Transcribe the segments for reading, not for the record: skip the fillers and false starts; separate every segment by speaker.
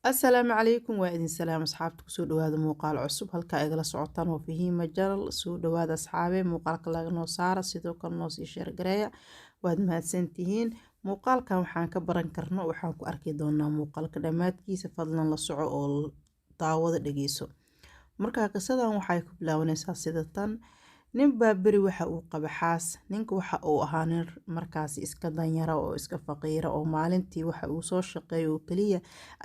Speaker 1: السلام عليكم وإذن سلام أصحابتك سو دواada muuqaal cusub halka ay igala socotaan oo Fahima Channel soo dhawaada asxaabe muuqaalka laga noo saara sidoo kale noo sii share gareeya waad mahadsantihiin muuqaalkan waxaan ka baran karno waxaan ku arki doonaa muuqaalka dhamaadkiisa fadlan la soco oo daawada dhageyso marka qisadan waxay ku bilaabanaysaa sida tan nin baa beri waxa uu qaba xaas ninka waxa uu ahaa nin markaas iska danyara oo iska faqiira oo maalintii waxa uu soo shaqeeyo oo kaliya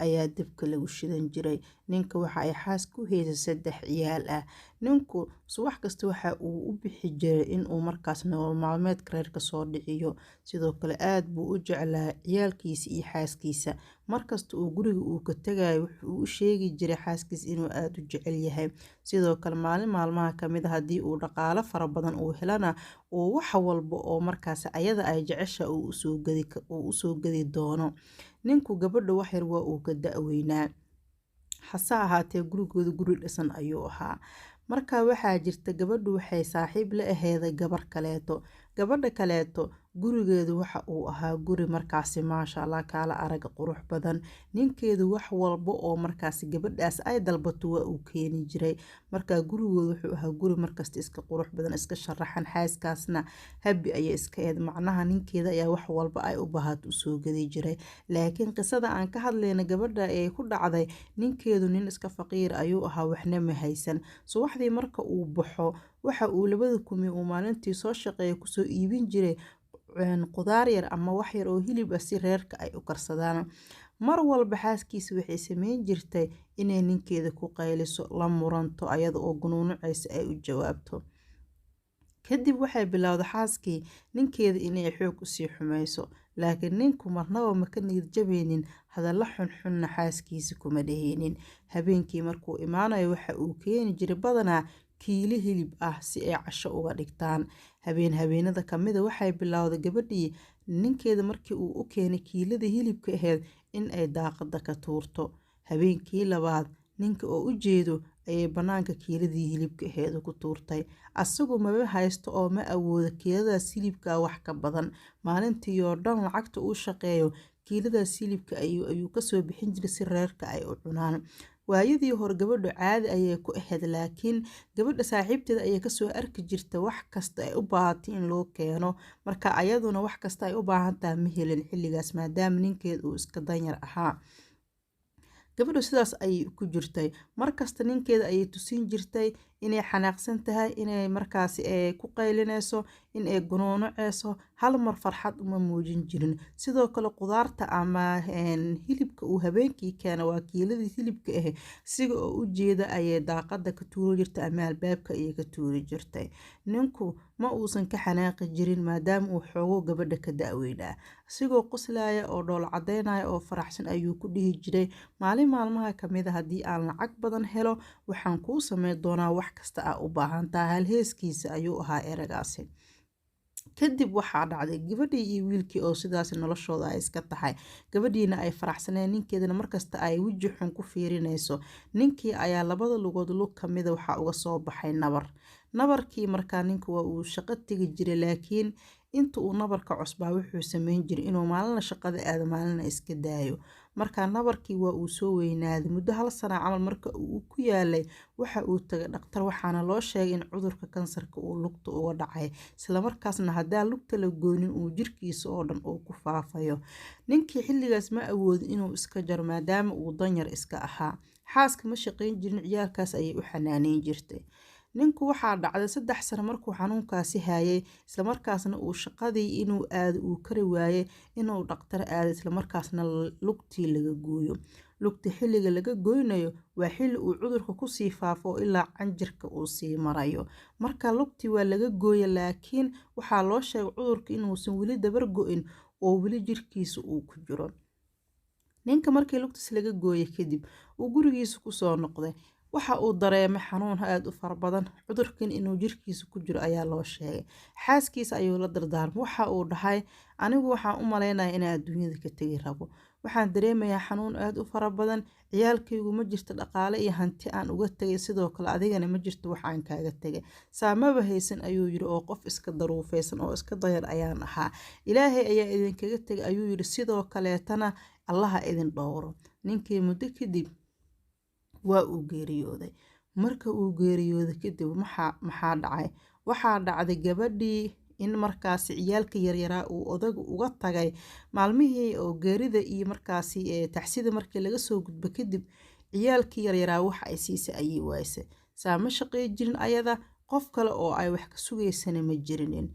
Speaker 1: ayaa dabka lagu shidan jiray ninka waxa ay xaas ku heysay 3 ciyaal ah ninku subax kasta waxa uu u bixi jiray in uu markaas nolol maalmeedka reerka soo dhiciyo sidoo kale aad buu u jeclaa ciyaalkiisa iyo xaaskiisa markasta uu guriga uu ka tagayo wuxuu u sheegi jiray xaaskiisa inuu aad u jecel yahay sidoo kale maalin maalmaha kamid ah hadii uu dhaqaale fara badan uu helana oo wax walba oo markaas ayada ay jecesha uu u soo gadi doono ninku gabadha wax yar waa uu ka da'weynaa hase ahaatee gurigooda guri dhisan ayuu ahaa marka waxaa jirta gabadhu waxay saaxiib la aheeday gabar kaleeto gabadha kaleeto gurigeedu waxa uu ahaa guri markaasi maasha Allah kaala arag qurux badan ninkeedu wax walba oo markaasi gabadhaas ay dalbato waa uu keeni jiray marka gurigoodu wuxuu ahaa guri markasta iska qurux badan iska sharaxan xaaskaasna habi ay iska eed macnaha ninkeeda ayaa wax walba ay u baahato u soo gadi jiray laakiin qisada aan ka hadlayna gabadha ee ku dhacday ninkeedu nin iska faqiir ayuu ahaa waxna ma haysan subaxdii marka uu baxo waxa uu 2,000 uu maalintii soo shaqeeyo ku soo iibin jiray qudaar yar ama wax yar oo hilib ah si reerka ay u karsadaan mar walba xaaskiisa waxay sameyn jirtay inay ninkeeda ku qayliso la muranto ayada oo gunuunucaysa ay u jawaabto kadib waxay bilowday xaaskii ninkeeda inay xoog u sii xumayso laakiin ninku marnaba ma ka niyad jabeynin hadalla xunxun xaaskiisa kuma dheheenin habeenkii markuu imaanayo waxa uu keeni jiray badanaa kiilo hilib ah si ay casho uga dhigtaan habeenada kamida waxay bilowday gabadhii ninkeeda markii uu u keenay kiilada hilibka aheyd in ay daaqada ka tuurto habeenkii labaad ninka oo u jeedo ayay banaanka kiiladii hilibka aheyd ku tuurtay asagoo ma haysto oo ma awoodo kiiladaas hilibka wax ka badan maalintii oo dhan lacagta uu shaqeeyo kiiladaas hilibka ayuu ka soo bixin jiray si reerka ay u cunaan waayadii hore gabadhu caadi ayay ku ahayd laakiin gabadha saaxiibteeda ayay ka soo arki jirtay wax kasta ay u baahatay in loo keeno marka ayaduna wax kasta ay u baahan tahay ma helin xilligaas maadaama ninkeed uu iska danyar ahaa gabadhu sidaas ay ku jirtay markasta ninkeeda ay tusin jirtay inay xanaaqsan tahay inay markaas ku qaylinayso inay gunuunucayso hal mar farxad uma muujin jirin sidoo kale qudaarta ama hilibka uu habeenkii keena waa kiiladii hilibka ah siga oo u jeeda ayay daaqada ka tuuri jirtay ama albaabka ayay ka tuuri jirtay ninku ma uusan ka xanaaqi jirin maadaama uu xoogo gabadha ka da'weynaa sigoo qoslaya oo dhool cadeynaya oo faraxsan ayuu ku dhihi jiray maalmaha kamid ah hadii aan lacag badan helo waxaan kuu sameyn doonaa wax kasta u baahan tahay hal heeskiisa ayuu ahaa eragaasi kadib waxaa dhacday gabadhii iyo wiilkii oo sidaas noloshooda ay iska tahay gabadhiina ay faraxsaneen ninkeedana markasta ay wiji xun ku fiirinayso ninkii ayaa labada lugood lug kamida waxa uga soo baxay nabarkii markaa ninka waa uu shaqo tagi jiray laakiin inta uu nabarka cusbaa wuxuu sameyn jiray inuu maalina shaqada aado maalina iska daayo marka nabarkii waa uu soo weynaaday muddo 1 sano camal marka uu ku yaalay waxa uu tagay dhaqtar waxaana loo sheegay in cudurka kansarka uu lugta uga dhacay isla markaasna hadaa lugta la goonin uu jirkiisa oo dhan uu ku faafayo ninkii xilligaas ma awoodin inuu iska jaro maadaama uu danyar iska ahaa xaaska ma shaqeyn jirin ciyaalkaas ayay u xanaaneyn jirtay ninku waxaa dhacday 3 sano markuu xanuunkaasi hayay isla markaasna uu shaqadii inuu aado uu kari waayay inuu dhaqtar aado isla markaasna lugtii laga gooyo lugta xilliga laga gooynayo waa xilli uu cudurka ku sii faafo ilaa canjirka uu sii marayo marka lugtii waa laga gooyay laakiin waxaa loo sheegay cudurka inuusan weli dabar go'in oo weli jirkiisa uu ku jiro ninka markii lugtiis laga gooyay kadib uu gurigiisa ku soo noqday waxa uu dareemay xanuun aad u far badan cudurkan inuu jirkiisa ku jiro ayaa loo sheegay xaaskiisa ayuu la dardaarmay waxa uu dhahay anigu waxaan u maleynayaa in adduunyada ka tagi rabo waxaan dareemayaa xanuun aad u fara badan ciyaalkaygu ma jirto dhaqaale iyo hanti aan uga tagay sidoo kale adigana ma jirto waxaan kaaga tagay saamaba haysan ayuu yiri oo qof iska daruufeysan oo iska dayar ayaan ahaa ilaahay ayaa idinkaga tagay ayuu yiri sidoo kale tana allaha idin dhowro. Ninkii muddo kadib waa uu geeriyooday. Marka uu geeriyooday kadib maxaa dhacay? Waxaa dhacday gabadhii in markaasi ciyaalka yaryaraa uu odagu uga tagay maalmihii oo geerida iyo markaasi tacsida markii laga soo gudbo kadib ciyaalkii yaryaraa wax ay siisay ayay waayse. Saa ma shaqay jirin ayada, qof kale oo ay wax ka sugaysana ma jirinin.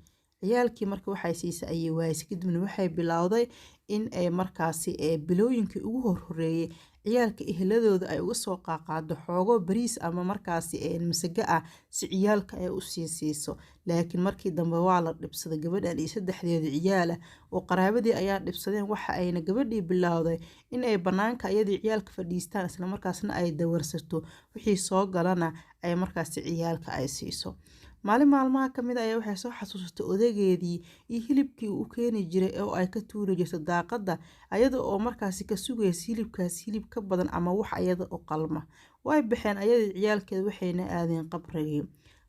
Speaker 1: ciyaalkii marka waxay siisay ayay waayse kadibna waxay bilowday in ay markaasi bilooyinkii ugu horreeyay ciyaalka ehladooda ay uga soo qaaqaado xoogo bariis ama markaasi masaga ah si ciyaalka ay u siiso. Laakiin markii dambe waa la dhibsaday gabadhan iyo saddexdeeda ciyaal ah oo qaraabadii ayaa dhibsadeen. Waxa ayna gabadhii bilowday in ay banaanka iyadii ciyaalka fadhiistaan isla markaasna ay dawarsato wixii soo galana ay markaasi ciyaalka ay siiso. Maalin maalmaha ka mid ah ayaa waxay soo xasuusatay odageedii iyo hilibkii uu keeni jiray oo ay ka tuuri jirtay daaqada ayada oo markaasi ka sugaysa hilibkaas hilib ka badan ama wax ayada u qalma. Way baxeen ayadii ciyaalkeeda waxayna aadeen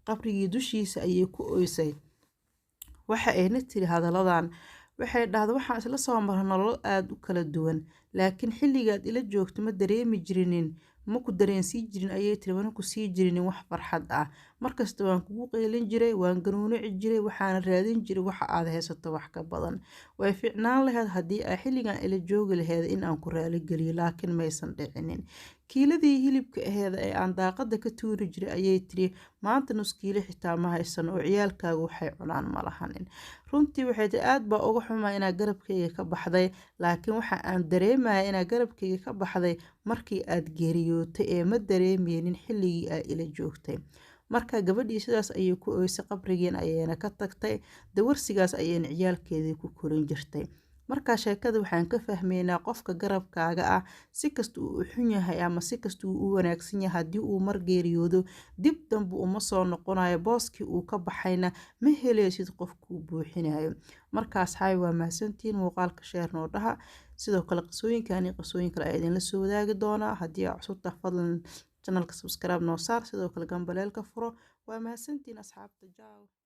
Speaker 1: qabrigii dushiisa ayay ku oysay. Waxa ayna tiri hadalladan, waxay dhahday waxaan isla soo marnay nolol aad u kala duwan, laakiin xilligaad ila joogto ma dareemi jirinin, ma ku dareensii jirin ayay tiri, mana ku sii jirinin wax farxad ah. Markasta waan kugu qeylin jiray, waan ganuunici jiray, waxaana raadin jiray waxa aad haysato wax ka badan. Way fiicnaan lahayd haddii ay xilligan ila joogi lahayd in aan ku raali geliyo, laakiin maysan dhicinin. Kiiladii hilibka aheeda ee aan daaqada ka tuuri jiray ayay tiri maanta nus kiilo xitaa ma haysan oo ciyaalkaagu waxay cunaan ma lahanin. Runtii waxay tiri aad baa uga xumaa inaa garabkayga ka baxday, laakiin waxa aan dareemaya inaa garabkayga ka baxday markii aad geeriyootay ee ma dareemeynin xilligii aad ila joogtay. Marka gabadhii sidaas ayay ku oysay qabrigiin ayayna ka tagtay, dawarsigaas ayayna ciyaalkeedii ku korin jirtay. Marka sheekada waxaan ka fahmaynaa qofka garabkaaga ah si kasta uu u xun yahay ama si kasta uu u wanaagsan yahay haddii uu mar geeriyoodo dib dambe uma soo noqonayo, booskii uu ka baxayna ma helaysid qofkuu buuxinayo. Markaas hay waa mahadsantiin, muuqaalka share noo dhaha. Sidoo kale qisooyinkan iyo qisooyin kale ayaa idinla soo wadaagi doonaa. Haddii aad cusub tahay fadlan channelka subscribe noo saar, sidoo kale gambaleelka furo. Waa mahadsantiin asxaabta. Ciao.